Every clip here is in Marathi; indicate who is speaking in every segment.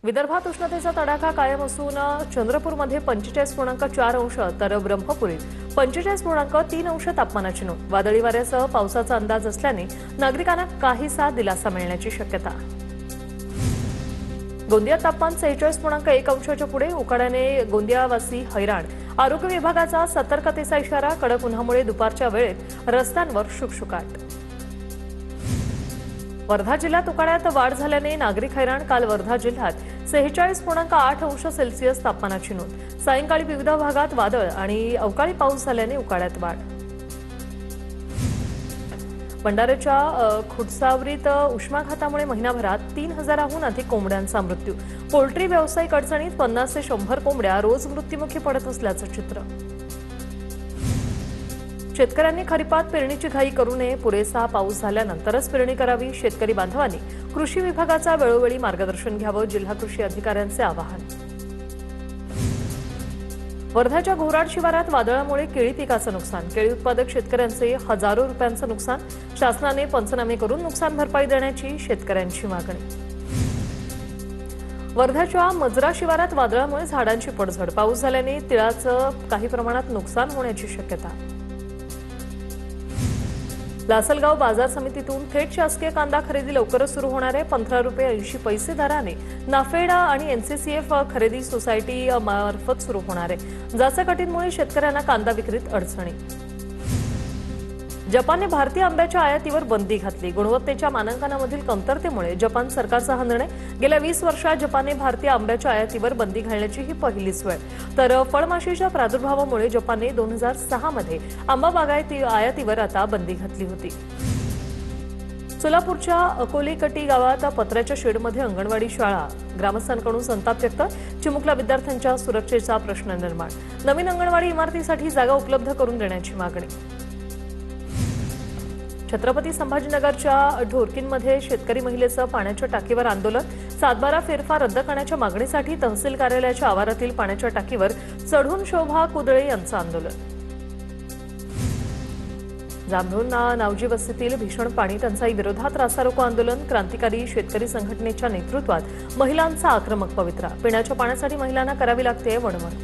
Speaker 1: विदर्भात उष्णतेचा तडाखा कायम असून चंद्रपूरमध्ये 45.4 अंश तर ब्रह्मपुरीत 45.3 अंश तापमानाची नोंद। वादळी वाऱ्यासह पावसाचा अंदाज असल्याने नागरिकांना काहीसा दिलासा मिळण्याची शक्यता। गोंदियात तापमान 46.1 अंशाच्या पुढे, उकाड्याने गोंदियावासी हैराण। आरोग्य विभागाचा सतर्कतेचा इशारा, कडक उन्हामुळे दुपारच्या वेळेत रस्त्यांवर शुकशुकाट। वर्धा जिल्ह्यात उकाड्यात वाढ झाल्याने नागरिक हैराण। काल वर्धा जिल्ह्यात 46.8 अंश सेल्सिअस तापमानाची नोंद। सायंकाळी विविध भागात वादळ आणि अवकाळी पाऊस झाल्याने उकाड्यात वाढ। भंडाऱ्याच्या खुटसावरीत उष्माघातामुळे महिनाभरात 3000हून अधिक कोंबड्यांचा मृत्यू। पोल्ट्री व्यावसायिक अडचणीत 50 ते 100 कोंबड्या रोज मृत्युमुखी पडत असल्याचं चित्र। शेतकऱ्यांनी खरीपात पेरणीची घाई करू नये, पुरेसा पाऊस झाल्यानंतरच पेरणी करावी। शेतकरी बांधवांनी कृषी विभागाचा वेळोवेळी मार्गदर्शन घ्यावं, जिल्हा कृषी अधिकाऱ्यांचे आवाहन। वर्धाच्या घोराड शिवारात वादळामुळे केळी पिकाचं नुकसान। केळी उत्पादक शेतकऱ्यांचे हजारो रुपयांचं नुकसान। शासनाने पंचनामे करून नुकसान भरपाई देण्याची शेतकऱ्यांची मागणी। वर्धाच्या मजरा शिवारात वादळामुळे झाडांची पडझड। पाऊस झाल्याने तिळाचं काही प्रमाणात नुकसान होण्याची शक्यता। लासलगाव बाजार समितीतून थेट शासकीय कांदा खरेदी लवकरच सुरू होणार आहे। 15 रुपये 80 पैसे दराने नाफेडा आणि एनसीसीएफ खरेदी सोसायटी मार्फत सुरू होणार आहे। जाचकटींमुळे शेतकऱ्यांना कांदा विक्रीत अडचणी। जपानने भारतीय आंब्याच्या आयातीवर बंदी घातली। गुणवत्तेच्या मानांकनामधील कमतरतेमुळे जपान सरकारचा हा निर्णय। गेल्या 20 वर्षात जपानने भारतीय आंब्याच्या आयातीवर बंदी घालण्याची ही पहिलीच वेळ। तर फळमाशीच्या प्रादुर्भावामुळे जपानने 2006 मध्ये आंबा बागायती आयातीवर आता बंदी घातली होती। सोलापूरच्या अकोलीकटी गावात पत्र्याच्या शेडमध्ये अंगणवाडी शाळा, ग्रामस्थांकडून संताप व्यक्त। चिमुकल्या विद्यार्थ्यांच्या सुरक्षेचा प्रश्न निर्माण। नवीन अंगणवाडी इमारतीसाठी जागा उपलब्ध करून देण्याची मागणी। छत्रपती संभाजीनगरच्या ढोरकींमध्ये शेतकरी महिलेचं पाण्याच्या टाकीवर आंदोलन। सातबारा फेरफार रद्द करण्याच्या मागणीसाठी तहसील कार्यालयाच्या आवारातील पाण्याच्या टाकीवर चढून शोभा कुदळे यांचं आंदोलन। जांभूळ नावजी वस्तीतील भीषण पाणी टंचाई विरोधात रास्तारोको आंदोलन। क्रांतिकारी शेतकरी संघटनेच्या नेतृत्वात महिलांचा आक्रमक पवित्रा। पिण्याच्या पाण्यासाठी महिलांना करावी लागते वणवण।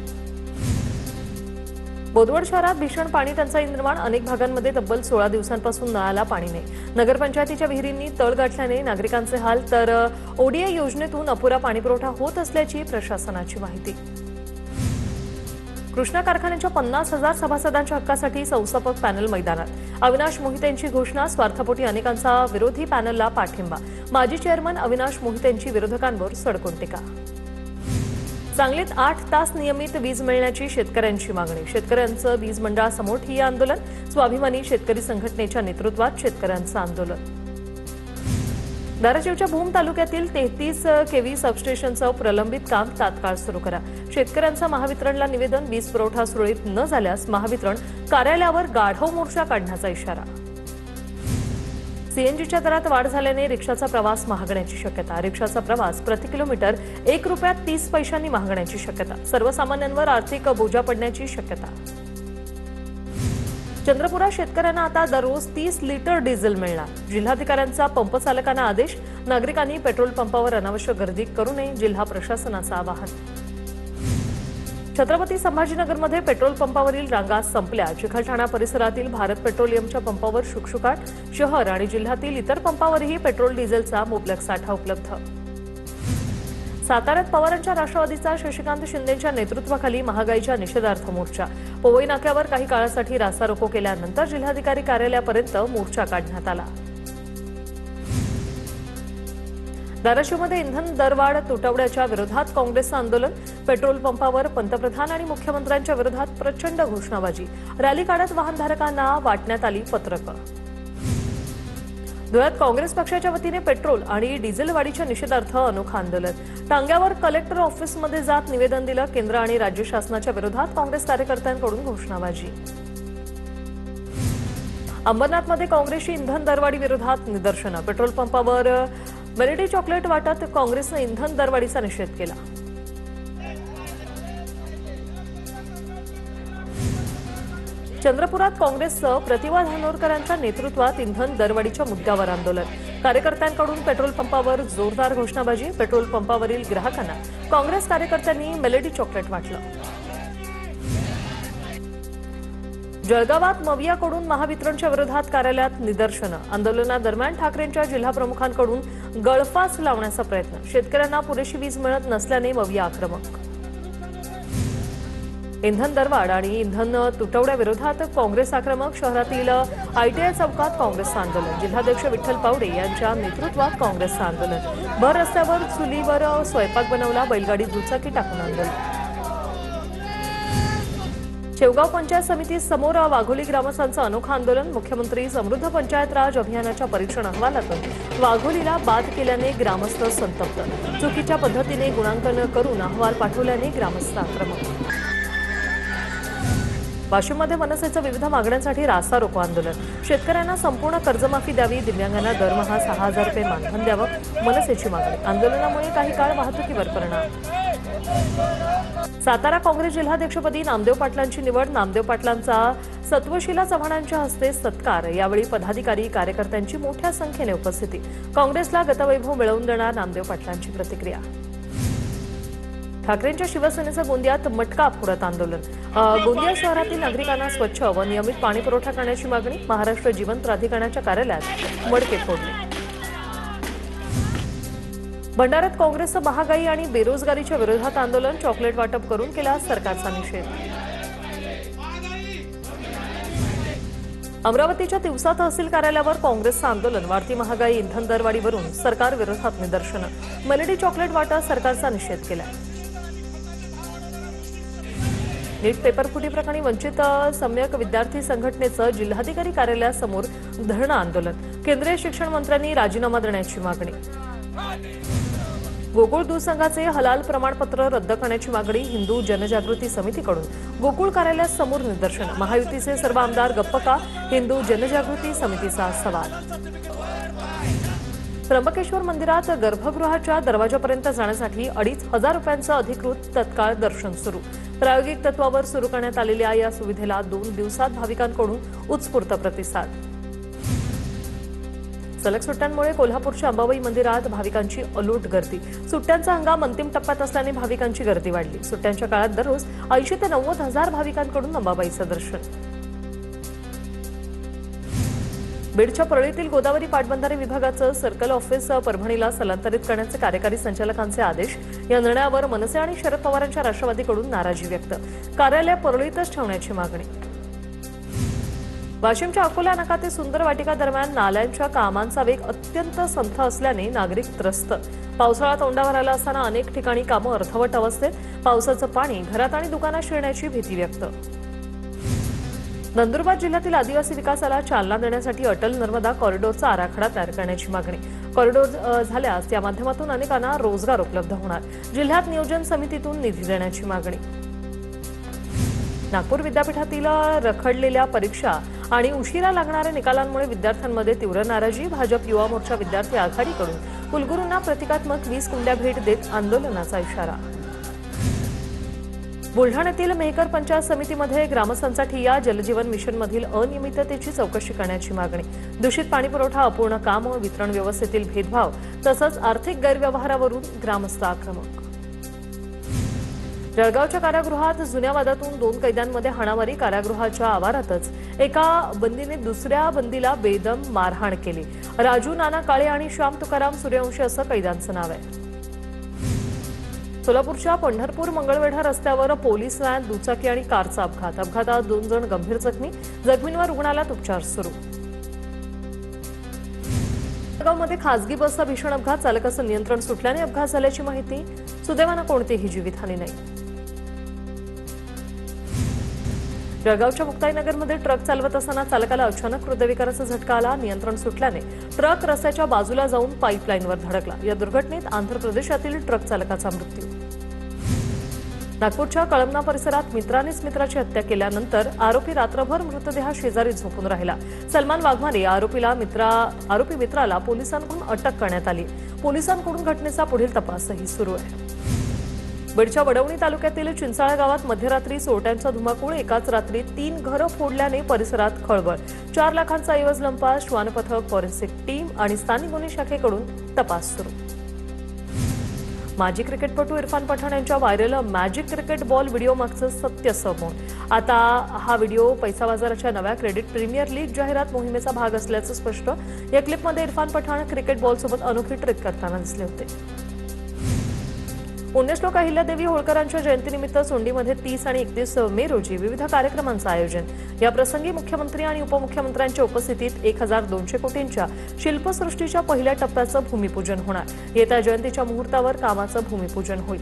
Speaker 1: बोदवड शहरात भीषण पाणी टंचाई निर्माण। अनेक भागांमध्ये तब्बल 16 दिवसांपासून नळाला पाणी नाही। नगरपंचायतीच्या विहिरींनी तळ गाठल्याने नागरिकांचे हाल। तर ओडीए योजनेतून अपुरा पाणीपुरवठा होत असल्याची प्रशासनाची माहिती। कृष्णा कारखान्याच्या 50,000 सभासदांच्या हक्कासाठी संस्थापक पॅनल मैदानात। अविनाश मोहितेंची घोषणा। स्वार्थापोटी अनेकांचा विरोधी पॅनलला पाठिंबा। माजी चेअरमन अविनाश मोहितेंची विरोधकांवर सडकून टीका। सांगलीत 8 तास नियमित वीज मिळण्याची शेतकऱ्यांची मागणी। शेतकऱ्यांचं वीज मंडळासमोर ठिय्या आंदोलन। स्वाभिमानी शेतकरी संघटनेच्या नेतृत्वात शेतकऱ्यांचं आंदोलन। धाराशिवच्या भूम तालुक्यातील 33 केव्ही सबस्टेशनचं प्रलंबित काम तात्काळ सुरू करा। शेतकऱ्यांचं महावितरणला निवेदन। वीज पुरवठा सुरळीत न झाल्यास महावितरण कार्यालयावर गाढव मोर्चा काढण्याचा इशारा। सीएनजीच्या दरात वाढ झाल्याने रिक्षाचा प्रवास महागण्याची शक्यता। रिक्षाचा प्रवास प्रति किलोमीटर 1 रुपया 30 पैशांनी महागण्याची शक्यता। सर्वसामान्यांवर आर्थिक बोजा पडण्याची शक्यता। चंद्रपुरात शेतकऱ्यांना आता दररोज 30 लिटर डिझेल मिळणार। जिल्हाधिकाऱ्यांचा पंप चालकांना आदेश। नागरिकांनी पेट्रोल पंपावर अनावश्यक गर्दी करू नये, जिल्हा प्रशासनाचं आवाहन। छत्रपती संभाजीनगरमध्ये पेट्रोल पंपावरील रांगा संपल्या। चिखलठाणा परिसरातील भारत पेट्रोलियमच्या पंपावर शुकशुकाट। शहर आणि जिल्ह्यातील इतर पंपावरही पेट्रोल डिझेलचा मुबलक साठा उपलब्ध। साताऱ्यात पवारांच्या राष्ट्रवादीचा शशिकांत शिंदेच्या नेतृत्वाखाली महागाईच्या निषेधार्थ मोर्चा। पवई नाक्यावर काही काळासाठी रास्तारोको केल्यानंतर जिल्हाधिकारी कार्यालयापर्यंत मोर्चा काढण्यात आला। धाराशिवमध्ये इंधन दरवाढ तुटवड्याच्या विरोधात काँग्रेसचं आंदोलन। पेट्रोल पंपावर पंतप्रधान आणि मुख्यमंत्र्यांच्या विरोधात प्रचंड घोषणाबाजी। रॅली काढत वाहनधारकांना वाटण्यात आली पत्रकं। धुळ्यात काँग्रेस पक्षाच्या वतीने पेट्रोल आणि डिझेल वाढीच्या निषेधार्थ अनोखं आंदोलन। टांग्यावर कलेक्टर ऑफिसमध्ये जात निवेदन दिलं। केंद्र आणि राज्य शासनाच्या विरोधात काँग्रेस कार्यकर्त्यांकडून घोषणाबाजी। अंबरनाथमध्ये काँग्रेसची इंधन दरवाढी विरोधात निदर्शनं। पेट्रोल पंपावर मेलेडी चॉकलेट वाटत काँग्रेसनं इंधन दरवाढीचा निषेध केला। चंद्रपुरात काँग्रेसचं प्रतिभा धानोरकर यांच्या नेतृत्वात इंधन दरवाढीच्या मुद्द्यावर आंदोलन। कार्यकर्त्यांकडून पेट्रोल पंपावर जोरदार घोषणाबाजी। पेट्रोल पंपावरील ग्राहकांना काँग्रेस कार्यकर्त्यांनी मेलडी चॉकलेट वाटलं। जळगावात मवियाकडून महावितरणच्या विरोधात कार्यालयात निदर्शनं। आंदोलनादरम्यान ठाकरेंच्या जिल्हाप्रमुखांकडून गळफास लावण्याचा प्रयत्न। शेतकऱ्यांना पुरेशी वीज मिळत नसल्याने मविया आक्रमक। इंधन दरवाढ आणि इंधन तुटवड्याविरोधात काँग्रेस आक्रमक। शहरातील आयटीआय चौकात काँग्रेसचं आंदोलन। जिल्हाध्यक्ष विठ्ठल पावडे यांच्या नेतृत्वात काँग्रेसचं आंदोलन। भर रस्त्यावर चुलीवर स्वयंपाक बनवला। बैलगाडी दुचाकी टाकून आंदोलन। शेवगाव पंचायत समिती समोर वाघोली ग्रामस्थांचं अनोखं आंदोलन। मुख्यमंत्री समृद्ध पंचायत राज अभियानाच्या परीक्षण अहवालातून वाघोलीला बाद केल्याने ग्रामस्थ संतप्त। चुकीच्या पद्धतीने गुणांकन करून अहवाल पाठवल्याने ग्रामस्थ आक्रमक। वाशिममध्ये मनसेचं विविध मागण्यांसाठी रास्ता रोको आंदोलन। शेतकऱ्यांना संपूर्ण कर्जमाफी द्यावी। दिव्यांगांना दरमहा 6,000 रुपये मानधन द्यावं, मनसेची मागणी। आंदोलनामुळे काही काळ वाहतुकीवर परिणाम। सातारा काँग्रेस जिल्हाध्यक्षपदी नामदेव पाटलांची निवड। नामदेव पाटलांचा सत्वशीला चव्हाणांच्या हस्ते सत्कार। यावेळी पदाधिकारी कार्यकर्त्यांची मोठ्या संख्येने उपस्थिती। काँग्रेसला गतवैभव मिळवून देणार नामदेव पाटलांची प्रतिक्रिया। ठाकरेंच्या शिवसेनेचं गोंदियात मटका फोडत आंदोलन। गोंदिया शहरातील नागरिकांना स्वच्छ व नियमित पाणी पुरवठा करण्याची मागणी। महाराष्ट्र जीवन प्राधिकरणाच्या कार्यालयात मडके फोडले। भंडाऱ्यात काँग्रेसचं महागाई आणि बेरोजगारीच्या विरोधात आंदोलन। चॉकलेट वाटप करून केला सरकारचा निषेध। अमरावतीच्या तिवसा तहसील कार्यालयावर काँग्रेसचं आंदोलन। वाढती महागाई, इंधन दरवाढीवरून सरकार विरोधात निदर्शनं। मेलडी चॉकलेट वाटप सरकारचा निषेध केलाय। नीट पेपरफुटी प्रकरणी वंचित सम्यक विद्यार्थी संघटनेचं जिल्हाधिकारी कार्यालयासमोर धरणं आंदोलन। केंद्रीय शिक्षण मंत्र्यांनी राजीनामा देण्याची मागणी। गोकुळ दूध संघाचे हलाल प्रमाणपत्र रद्द करण्याची मागणी। हिंदू जनजागृती समितीकडून गोकुळ कार्यालयासमोर निदर्शनं। महायुतीचे सर्व आमदार गप्प का? हिंदू जनजागृती समितीचा सवाल। त्र्यंबकेश्वर मंदिरात गर्भगृहाच्या दरवाजापर्यंत जाण्यासाठी 2,500 रुपयांचं अधिकृत तत्काळ दर्शन सुरू। प्रायोगिक तत्वावर सुरू करण्यात आलेल्या या सुविधेला 2 दिवसात भाविकांकडून उत्स्फूर्त प्रतिसाद। सलग सुट्ट्यांमुळे कोल्हापूरच्या अंबाबाई मंदिरात भाविकांची अलोट गर्दी। सुट्ट्यांचा हंगाम अंतिम टप्प्यात असल्याने भाविकांची गर्दी वाढली। सुट्ट्यांच्या काळात दररोज 80 ते 90 हजार भाविकांकडून अंबाबाईचं दर्शन। बीडच्या परळीतील गोदावरी पाटबंधारे विभागाचं सर्कल ऑफिस परभणीला स्थलांतरित करण्याचे कार्यकारी संचालकांचे आदेश। या निर्णयावर मनसे आणि शरद पवारांच्या राष्ट्रवादीकडून नाराजी व्यक्त। कार्यालय परळीतच ठेवण्याची मागणी। वाशिमच्या अकोला नाका ते सुंदर वाटिका दरम्यान नाल्यांच्या कामांचा वेग अत्यंत संथ असल्याने नागरिक त्रस्त। पावसाळा तोंडावर आला असताना अनेक ठिकाणी कामं अर्धवट अवस्थेत। पावसाचं पाणी घरात आणि दुकानात शिरण्याची भीती व्यक्त। नंदुरबार जिल्ह्यातील आदिवासी विकासाला चालना देण्यासाठी अटल नर्मदा कॉरिडॉरचा आराखडा तयार करण्याची मागणी। कॉरिडॉर झाल्यास त्या माध्यमातून अनेकांना रोजगार उपलब्ध होणार। जिल्ह्यात नियोजन समितीतून निधी देण्याची मागणी। नागपूर विद्यापीठातील रखडलेल्या परीक्षा आणि उशिरा लागणाऱ्या निकालांमुळे विद्यार्थ्यांमध्ये तीव्र नाराजी। भाजप युवा मोर्चा विद्यार्थी आघाडीकडून कुलगुरूंना प्रतिकात्मक 20 कुंड्या भेट देत आंदोलनाचा इशारा। बुलढाण्यातील मेहकर पंचायत समितीमध्ये ग्रामस्थांसाठी या जलजीवन मिशनमधील अनियमिततेची चौकशी करण्याची मागणी। दूषित पाणीपुरवठा, अपूर्ण काम, वितरण व्यवस्थेतील भेदभाव तसंच आर्थिक गैरव्यवहारावरून ग्रामस्थ आक्रमक। जळगावच्या कारागृहात जुन्या वादातून 2 कैद्यांमध्ये हाणामारी। कारागृहाच्या आवारातच एका बंदीने दुसऱ्या बंदीला बेदम मारहाण केली। राजू नाना काळे आणि श्याम तुकाराम सूर्यवंशी असं कैद्यांचं नाव आहे। सोलापूरच्या पंढरपूर मंगळवेढा रस्त्यावर पोलीस व्हॅन, दुचाकी आणि कारचा अपघात। अपघातात 2 जण गंभीर जखमी। जखमींवर रुग्णालयात उपचार सुरू। जळगावमध्ये खासगी बसचा भीषण अपघात। चालकाचं नियंत्रण सुटल्याने अपघात झाल्याची माहिती। सुदैवानं कोणतीही जीवितहानी नाही। जळगावच्या मुक्ताईनगरमध्ये ट्रक चालवत असताना चालकाला अचानक हृदयविकाराचा झटका आला। नियंत्रण सुटल्याने ट्रक रस्त्याच्या बाजूला जाऊन पाईपलाईनवर धडकला। या दुर्घटनेत आंध्र प्रदेशातील ट्रक चालकाचा मृत्यू। नागपूरच्या कळमना परिसरात मित्रानेच मित्राची हत्या केल्यानंतर आरोपी रात्रभर मृतदेहा शेजारी झोपून राहिला। सलमान वाघमारे आरोपी मित्राला पोलिसांकडून अटक करण्यात आली। पोलिसांकडून घटनेचा पुढील तपासही सुरू आहे। बीडच्या वडवणी तालुक्यातील चिंचाळा गावात मध्यरात्री चोरट्यांचा धुमाकूळ, एकाच रात्री 3 घरं फोडल्याने परिसरात खळबळ. 4 लाखांचा ऐवज लंपास, श्वान पथक, फॉरेन्सिक टीम आणि स्थानिक गुन्हे शाखेकडून तपास सुरू. माजी क्रिकेटपटू इरफान पठाण यांच्या viral magic cricket ball video मागचं सत्य समोर. आता हा व्हिडिओ पैसा बाजाराच्या नव्या क्रेडिट प्रीमियर लीग जाहिरात मोहिमेचा भाग असल्याचं स्पष्ट. या क्लिपमध्ये इरफान पठाण क्रिकेट बॉलसोबत अनोखी ट्रिक करताना दिसले होते. पुण्यश्लोक अहिल्यादेवी होळकरांच्या जयंतीनिमित्त सोंडीमध्ये 30 आणि 31 मे रोजी विविध कार्यक्रमांचं आयोजन. या प्रसंगी मुख्यमंत्री आणि उपमुख्यमंत्र्यांच्या उपस्थितीत 1200 कोटींच्या शिल्पसृष्टीच्या पहिल्या टप्प्याचं भूमिपूजन होणार. येत्या जयंतीच्या मुहूर्तावर कामाचं भूमिपूजन होईल.